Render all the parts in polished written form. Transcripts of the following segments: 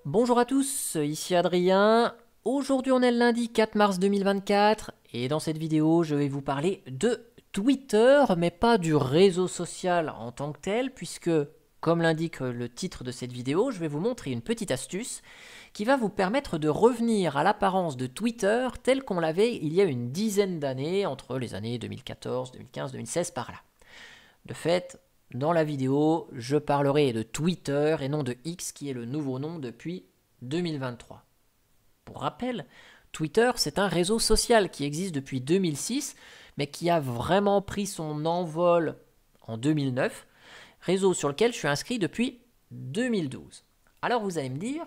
Bonjour à tous, ici Adrien. Aujourd'hui on est le lundi 4 mars 2024 et dans cette vidéo je vais vous parler de Twitter, mais pas du réseau social en tant que tel, puisque comme l'indique le titre de cette vidéo, je vais vous montrer une petite astuce qui va vous permettre de revenir à l'apparence de Twitter telle qu'on l'avait il y a une dizaine d'années, entre les années 2014, 2015, 2016 par là. De fait, dans la vidéo, je parlerai de Twitter et non de X qui est le nouveau nom depuis 2023. Pour rappel, Twitter c'est un réseau social qui existe depuis 2006 mais qui a vraiment pris son envol en 2009, réseau sur lequel je suis inscrit depuis 2012. Alors vous allez me dire,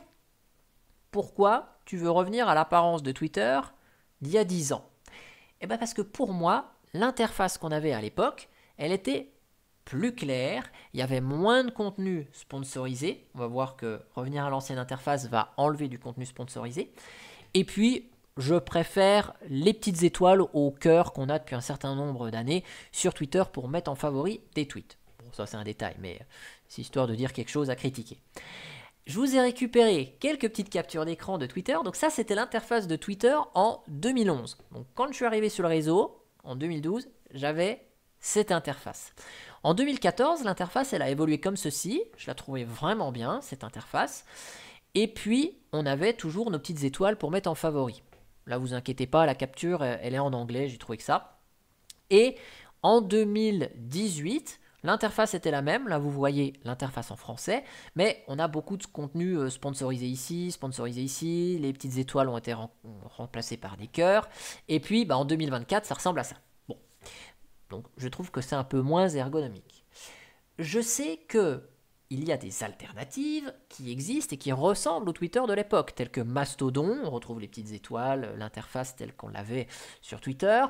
pourquoi tu veux revenir à l'apparence de Twitter d'il y a 10 ans? Eh bien parce que pour moi, l'interface qu'on avait à l'époque, elle était plus clair, il y avait moins de contenu sponsorisé. On va voir que revenir à l'ancienne interface va enlever du contenu sponsorisé. Et puis, je préfère les petites étoiles au cœur qu'on a depuis un certain nombre d'années sur Twitter pour mettre en favori des tweets. Bon, ça c'est un détail, mais c'est histoire de dire quelque chose à critiquer. Je vous ai récupéré quelques petites captures d'écran de Twitter. Donc ça, c'était l'interface de Twitter en 2011. Donc quand je suis arrivé sur le réseau, en 2012, j'avais cette interface. En 2014, l'interface, elle a évolué comme ceci. Je la trouvais vraiment bien, cette interface. Et puis, on avait toujours nos petites étoiles pour mettre en favori. Là, vous inquiétez pas, la capture, elle est en anglais, j'ai trouvé que ça. Et en 2018, l'interface était la même. Là, vous voyez l'interface en français. Mais on a beaucoup de contenu sponsorisé ici. Les petites étoiles ont été remplacées par des cœurs. Et puis, en 2024, ça ressemble à ça. Donc je trouve que c'est un peu moins ergonomique. Je sais que il y a des alternatives qui existent et qui ressemblent au Twitter de l'époque, telles que Mastodon, on retrouve les petites étoiles, l'interface telle qu'on l'avait sur Twitter.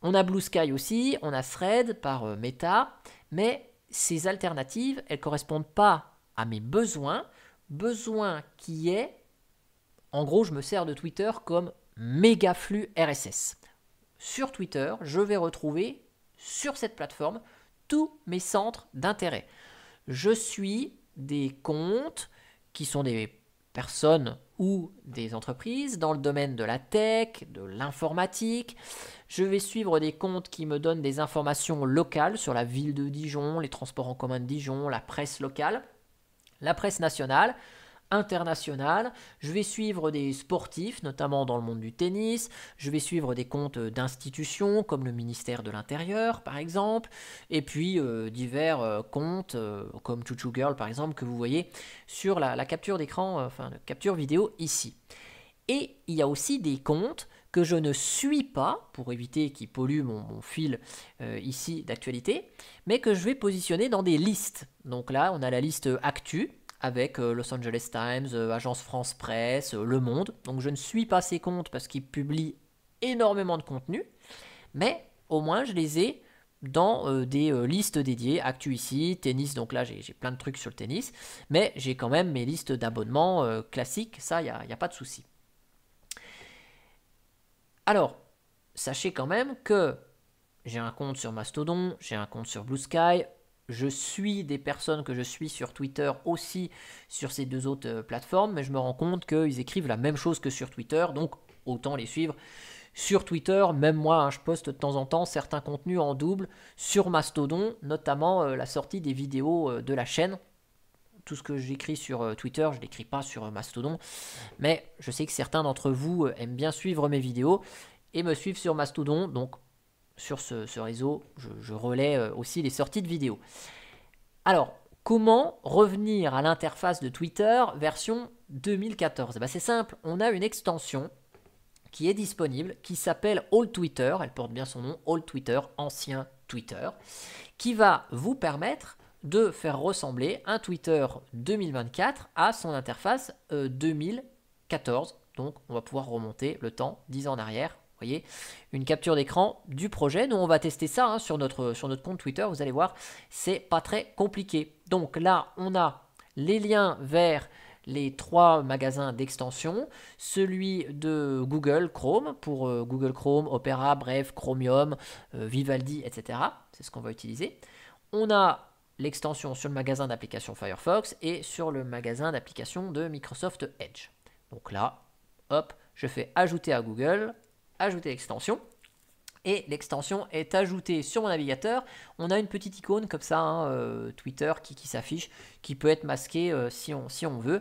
On a Blue Sky aussi, on a Thread par Meta, mais ces alternatives, elles ne correspondent pas à mes besoins, besoins qui est, en gros, je me sers de Twitter comme méga flux RSS. Sur Twitter, je vais retrouver sur cette plateforme tous mes centres d'intérêt. Je suis des comptes qui sont des personnes ou des entreprises dans le domaine de la tech, de l'informatique. Je vais suivre des comptes qui me donnent des informations locales sur la ville de Dijon, les transports en commun de Dijon, la presse locale, la presse nationale, international. Je vais suivre des sportifs, notamment dans le monde du tennis. Je vais suivre des comptes d'institutions, comme le ministère de l'Intérieur, par exemple. Et puis divers comptes, comme Chouchou Girl, par exemple, que vous voyez sur la capture d'écran, enfin, capture vidéo ici. Et il y a aussi des comptes que je ne suis pas, pour éviter qu'ils polluent mon fil ici d'actualité, mais que je vais positionner dans des listes. Donc là, on a la liste Actu, avec Los Angeles Times, Agence France Presse, Le Monde. Donc je ne suis pas ces comptes parce qu'ils publient énormément de contenu, mais au moins je les ai dans des listes dédiées. Actu ici, tennis, donc là j'ai plein de trucs sur le tennis, mais j'ai quand même mes listes d'abonnements classiques, ça il n'y a pas de souci. Alors, sachez quand même que j'ai un compte sur Mastodon, j'ai un compte sur Blue Sky, je suis des personnes que je suis sur Twitter aussi sur ces deux autres plateformes, mais je me rends compte qu'ils écrivent la même chose que sur Twitter, donc autant les suivre sur Twitter. Même moi, je poste de temps en temps certains contenus en double sur Mastodon, notamment la sortie des vidéos de la chaîne. Tout ce que j'écris sur Twitter, je ne l'écris pas sur Mastodon, mais je sais que certains d'entre vous aiment bien suivre mes vidéos et me suivent sur Mastodon, donc sur ce réseau, je relais aussi les sorties de vidéos. Alors, comment revenir à l'interface de Twitter version 2014 ? C'est simple, on a une extension qui est disponible, qui s'appelle All Twitter, elle porte bien son nom, All Twitter, ancien Twitter, qui va vous permettre de faire ressembler un Twitter 2024 à son interface 2014. Donc on va pouvoir remonter le temps 10 ans en arrière. Vous voyez, une capture d'écran du projet. Nous on va tester ça sur notre compte Twitter, vous allez voir, c'est pas très compliqué. Donc là on a les liens vers les 3 magasins d'extension, celui de Google Chrome pour Google Chrome, Opera, Brave, Chromium, Vivaldi, etc. C'est ce qu'on va utiliser. On a l'extension sur le magasin d'applications Firefox et sur le magasin d'applications de Microsoft Edge. Donc là, hop, je fais ajouter à Google, ajouter l'extension. Et l'extension est ajoutée sur mon navigateur. On a une petite icône comme ça, hein, Twitter, qui s'affiche, qui peut être masquée si on veut.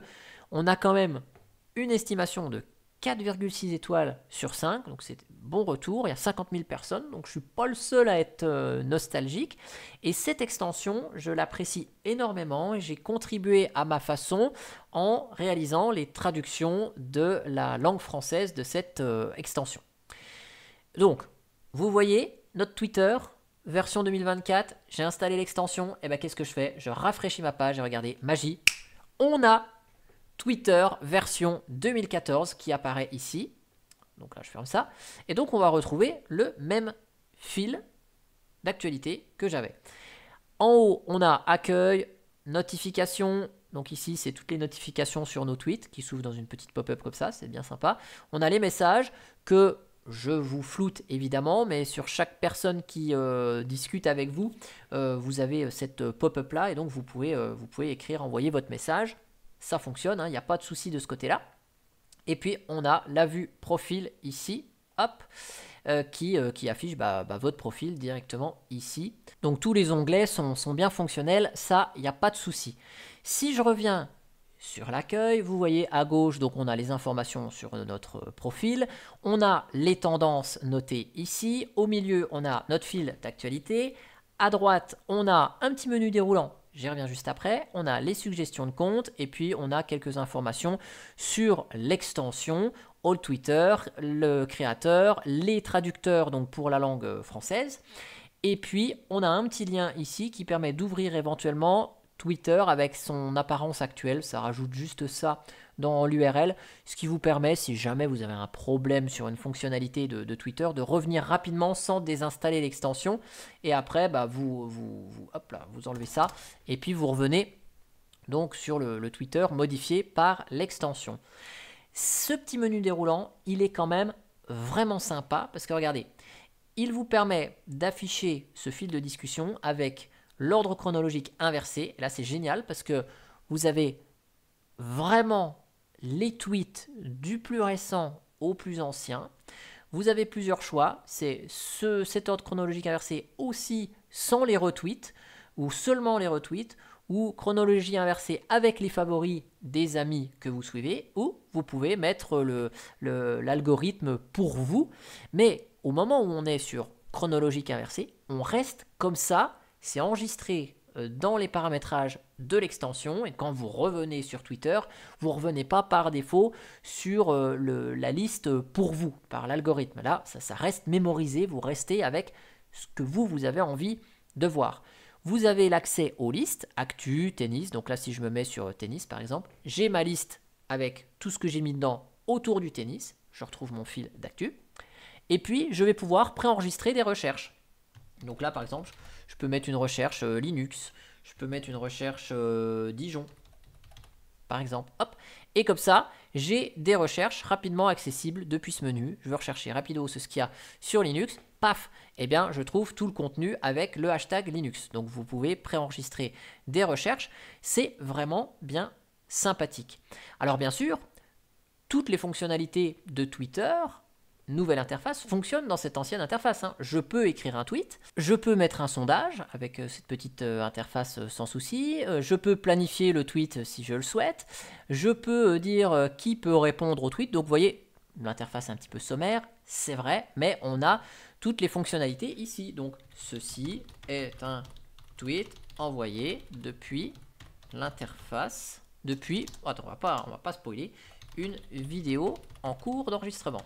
On a quand même une estimation de 4,6 étoiles sur 5, donc c'est bon retour. Il y a 50 000 personnes, donc je ne suis pas le seul à être nostalgique. Et cette extension, je l'apprécie énormément et j'ai contribué à ma façon en réalisant les traductions de la langue française de cette extension. Donc, vous voyez, notre Twitter, version 2024, j'ai installé l'extension, et bien qu'est-ce que je fais? Je rafraîchis ma page et regardez, magie, on a Twitter version 2014 qui apparaît ici. Donc là, je ferme ça. Et donc, on va retrouver le même fil d'actualité que j'avais. En haut, on a accueil, notifications. Donc ici, c'est toutes les notifications sur nos tweets qui s'ouvrent dans une petite pop-up comme ça, c'est bien sympa. On a les messages que je vous floute évidemment, mais sur chaque personne qui discute avec vous, vous avez cette pop-up là et donc vous pouvez écrire, envoyer votre message. Ça fonctionne, hein, il n'y a pas de souci de ce côté-là. Et puis on a la vue profil ici, hop, qui affiche votre profil directement ici. Donc tous les onglets sont bien fonctionnels, ça, il n'y a pas de souci. Si je reviens sur l'accueil, vous voyez à gauche, donc on a les informations sur notre profil, on a les tendances notées ici, au milieu on a notre fil d'actualité, à droite on a un petit menu déroulant, j'y reviens juste après, on a les suggestions de compte et puis on a quelques informations sur l'extension, All Twitter, le créateur, les traducteurs donc pour la langue française, et puis on a un petit lien ici qui permet d'ouvrir éventuellement Twitter avec son apparence actuelle, ça rajoute juste ça dans l'URL, ce qui vous permet, si jamais vous avez un problème sur une fonctionnalité de Twitter, de revenir rapidement sans désinstaller l'extension, et après vous enlevez ça, et puis vous revenez donc sur le Twitter modifié par l'extension. Ce petit menu déroulant, il est quand même vraiment sympa, parce que regardez, il vous permet d'afficher ce fil de discussion avec l'ordre chronologique inversé. Là, c'est génial parce que vous avez vraiment les tweets du plus récent au plus ancien. Vous avez plusieurs choix. C'est cet ordre chronologique inversé aussi sans les retweets ou seulement les retweets ou chronologie inversée avec les favoris des amis que vous suivez ou vous pouvez mettre l'algorithme pour vous. Mais au moment où on est sur chronologique inversée, on reste comme ça. C'est enregistré dans les paramétrages de l'extension et quand vous revenez sur Twitter, vous ne revenez pas par défaut sur la liste pour vous, par l'algorithme. Là, ça reste mémorisé, vous restez avec ce que vous avez envie de voir. Vous avez l'accès aux listes, actu, tennis, donc là si je me mets sur tennis par exemple, j'ai ma liste avec tout ce que j'ai mis dedans autour du tennis, je retrouve mon fil d'actu, et puis je vais pouvoir préenregistrer des recherches. Donc là par exemple, je peux mettre une recherche Linux, je peux mettre une recherche Dijon, par exemple. Hop. Et comme ça, j'ai des recherches rapidement accessibles depuis ce menu. Je veux rechercher rapido ce qu'il y a sur Linux. Paf, eh bien, je trouve tout le contenu avec le hashtag Linux. Donc, vous pouvez préenregistrer des recherches. C'est vraiment bien sympathique. Alors, bien sûr, toutes les fonctionnalités de Twitter, nouvelle interface, fonctionne dans cette ancienne interface. Je peux écrire un tweet, je peux mettre un sondage avec cette petite interface sans souci, je peux planifier le tweet si je le souhaite, je peux dire qui peut répondre au tweet. Donc vous voyez, l'interface est un petit peu sommaire, c'est vrai, mais on a toutes les fonctionnalités ici. Donc ceci est un tweet envoyé depuis l'interface, depuis, attends, on va pas spoiler, une vidéo en cours d'enregistrement.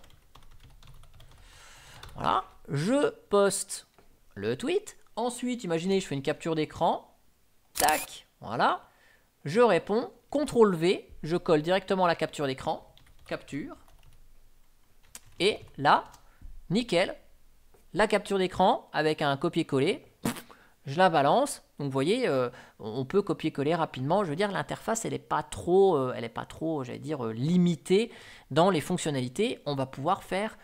Voilà, je poste le tweet. Ensuite, imaginez, je fais une capture d'écran. Tac, voilà. Je réponds, CTRL V, je colle directement la capture d'écran. Capture. Et là, nickel. La capture d'écran avec un copier-coller. Je la balance. Donc vous voyez, on peut copier-coller rapidement. Je veux dire, l'interface, elle n'est pas trop, j'allais dire, limitée dans les fonctionnalités. On va pouvoir faire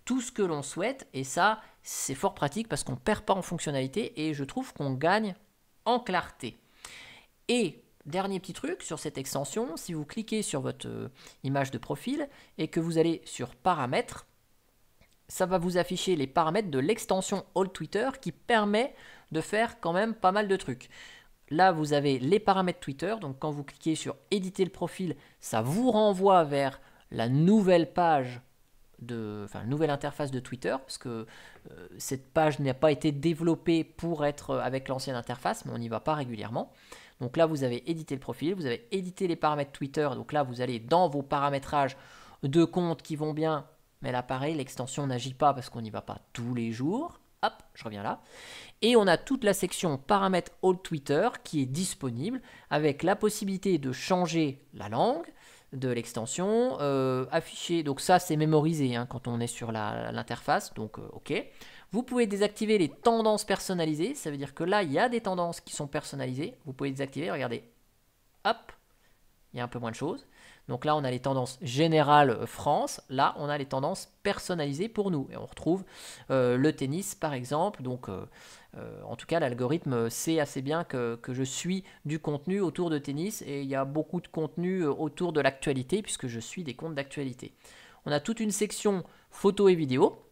tout ce que l'on souhaite et ça c'est fort pratique parce qu'on ne perd pas en fonctionnalité et je trouve qu'on gagne en clarté. Et dernier petit truc sur cette extension, si vous cliquez sur votre image de profil et que vous allez sur paramètres, ça va vous afficher les paramètres de l'extension All Twitter qui permet de faire quand même pas mal de trucs. Là, vous avez les paramètres Twitter, donc quand vous cliquez sur éditer le profil, ça vous renvoie vers la nouvelle page nouvelle interface de Twitter, parce que cette page n'a pas été développée pour être avec l'ancienne interface, mais on n'y va pas régulièrement. Donc là, vous avez édité le profil, vous avez édité les paramètres Twitter, donc là, vous allez dans vos paramétrages de compte qui vont bien, mais là, pareil, l'extension n'agit pas parce qu'on n'y va pas tous les jours. Hop, je reviens là. Et on a toute la section paramètres All Twitter qui est disponible avec la possibilité de changer la langue de l'extension, afficher, donc ça c'est mémorisé hein, quand on est sur l'interface, donc ok. Vous pouvez désactiver les tendances personnalisées, ça veut dire que là il y a des tendances qui sont personnalisées, vous pouvez désactiver, regardez, hop, il y a un peu moins de choses. Donc là on a les tendances générales France, là on a les tendances personnalisées pour nous, et on retrouve le tennis par exemple, donc en tout cas l'algorithme sait assez bien que je suis du contenu autour de tennis, et il y a beaucoup de contenu autour de l'actualité puisque je suis des comptes d'actualité. On a toute une section photos et vidéos,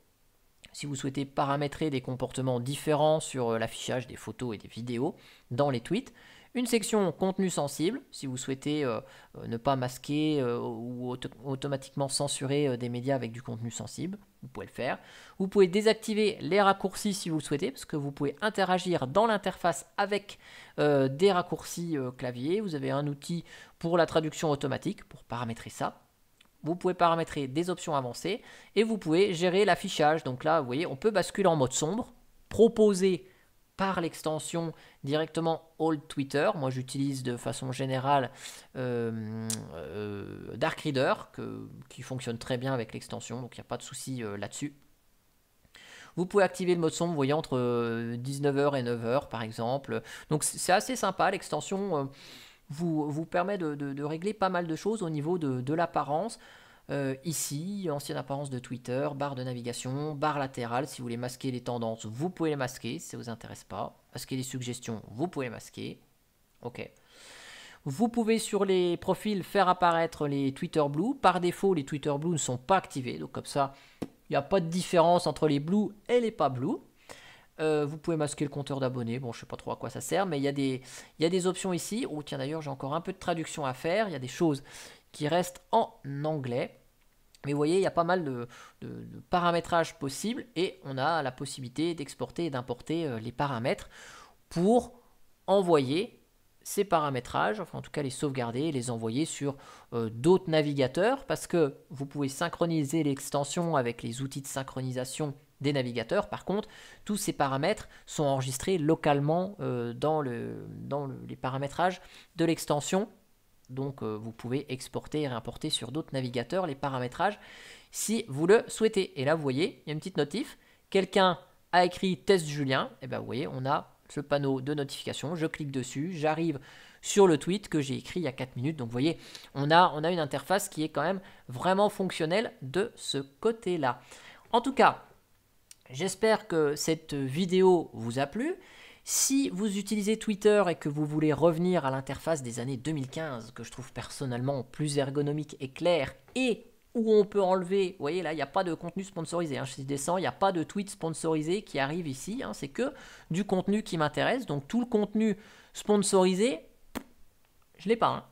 si vous souhaitez paramétrer des comportements différents sur l'affichage des photos et des vidéos dans les tweets. Une section contenu sensible, si vous souhaitez ne pas masquer ou automatiquement censurer des médias avec du contenu sensible, vous pouvez le faire. Vous pouvez désactiver les raccourcis si vous le souhaitez, parce que vous pouvez interagir dans l'interface avec des raccourcis clavier. Vous avez un outil pour la traduction automatique, pour paramétrer ça. Vous pouvez paramétrer des options avancées et vous pouvez gérer l'affichage. Donc là, vous voyez, on peut basculer en mode sombre, proposer par l'extension directement All Twitter. Moi, j'utilise de façon générale Dark Reader, qui fonctionne très bien avec l'extension, donc il n'y a pas de souci là-dessus. Vous pouvez activer le mode sombre, vous voyez, entre 19h et 9h, par exemple. Donc, c'est assez sympa, l'extension vous permet de régler pas mal de choses au niveau de l'apparence. Ici, ancienne apparence de Twitter, barre de navigation, barre latérale. Si vous voulez masquer les tendances, vous pouvez les masquer si ça ne vous intéresse pas. Masquer les suggestions, vous pouvez les masquer. Ok. Vous pouvez sur les profils faire apparaître les Twitter Blue. Par défaut, les Twitter Blue ne sont pas activés. Donc comme ça, il n'y a pas de différence entre les Blue et les pas Blue. Vous pouvez masquer le compteur d'abonnés. Bon, je ne sais pas trop à quoi ça sert, mais il y a des options ici. Oh tiens, d'ailleurs, j'ai encore un peu de traduction à faire. Il y a des choses qui restent en anglais. Mais vous voyez, il y a pas mal de paramétrages possibles et on a la possibilité d'exporter et d'importer les paramètres pour envoyer ces paramétrages, enfin en tout cas les sauvegarder et les envoyer sur d'autres navigateurs, parce que vous pouvez synchroniser l'extension avec les outils de synchronisation des navigateurs. Par contre, tous ces paramètres sont enregistrés localement dans les paramétrages de l'extension. Donc vous pouvez exporter et réimporter sur d'autres navigateurs les paramétrages si vous le souhaitez. Et là vous voyez, il y a une petite notif, quelqu'un a écrit test Julien, et bien vous voyez, on a ce panneau de notification, je clique dessus, j'arrive sur le tweet que j'ai écrit il y a 4 minutes. Donc vous voyez, on a une interface qui est quand même vraiment fonctionnelle de ce côté-là. En tout cas, j'espère que cette vidéo vous a plu. Si vous utilisez Twitter et que vous voulez revenir à l'interface des années 2015, que je trouve personnellement plus ergonomique et claire, et où on peut enlever, vous voyez là, il n'y a pas de contenu sponsorisé, hein, je descends, il n'y a pas de tweet sponsorisé qui arrive ici, hein, c'est que du contenu qui m'intéresse, donc tout le contenu sponsorisé, je ne l'ai pas, hein,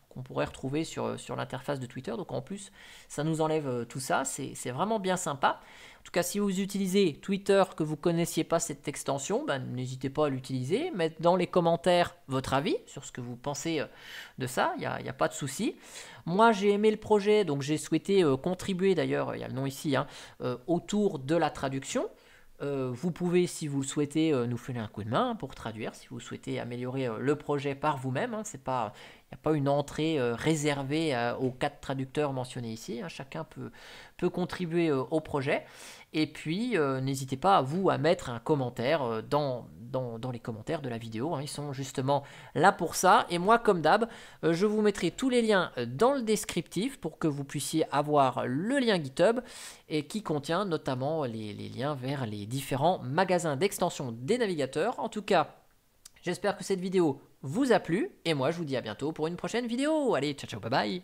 qu'on pourrait retrouver sur l'interface de Twitter, donc en plus, ça nous enlève tout ça, c'est vraiment bien sympa. En tout cas, si vous utilisez Twitter, que vous ne connaissiez pas cette extension, ben, n'hésitez pas à l'utiliser. Mettez dans les commentaires votre avis sur ce que vous pensez de ça, il n'y a pas de souci. Moi, j'ai aimé le projet, donc j'ai souhaité contribuer, d'ailleurs, il y a le nom ici, hein, autour de la traduction. Vous pouvez, si vous le souhaitez, nous filer un coup de main pour traduire, si vous souhaitez améliorer le projet par vous-même. Hein, il n'y a pas une entrée réservée aux 4 traducteurs mentionnés ici. Hein, chacun peut contribuer au projet. Et puis, n'hésitez pas à mettre un commentaire dans les commentaires de la vidéo. Hein, ils sont justement là pour ça. Et moi, comme d'hab, je vous mettrai tous les liens dans le descriptif pour que vous puissiez avoir le lien GitHub et qui contient notamment les liens vers les différents magasins d'extension des navigateurs. En tout cas, J'espère que cette vidéo vous a plu, et moi je vous dis à bientôt pour une prochaine vidéo. Allez, ciao ciao, bye bye.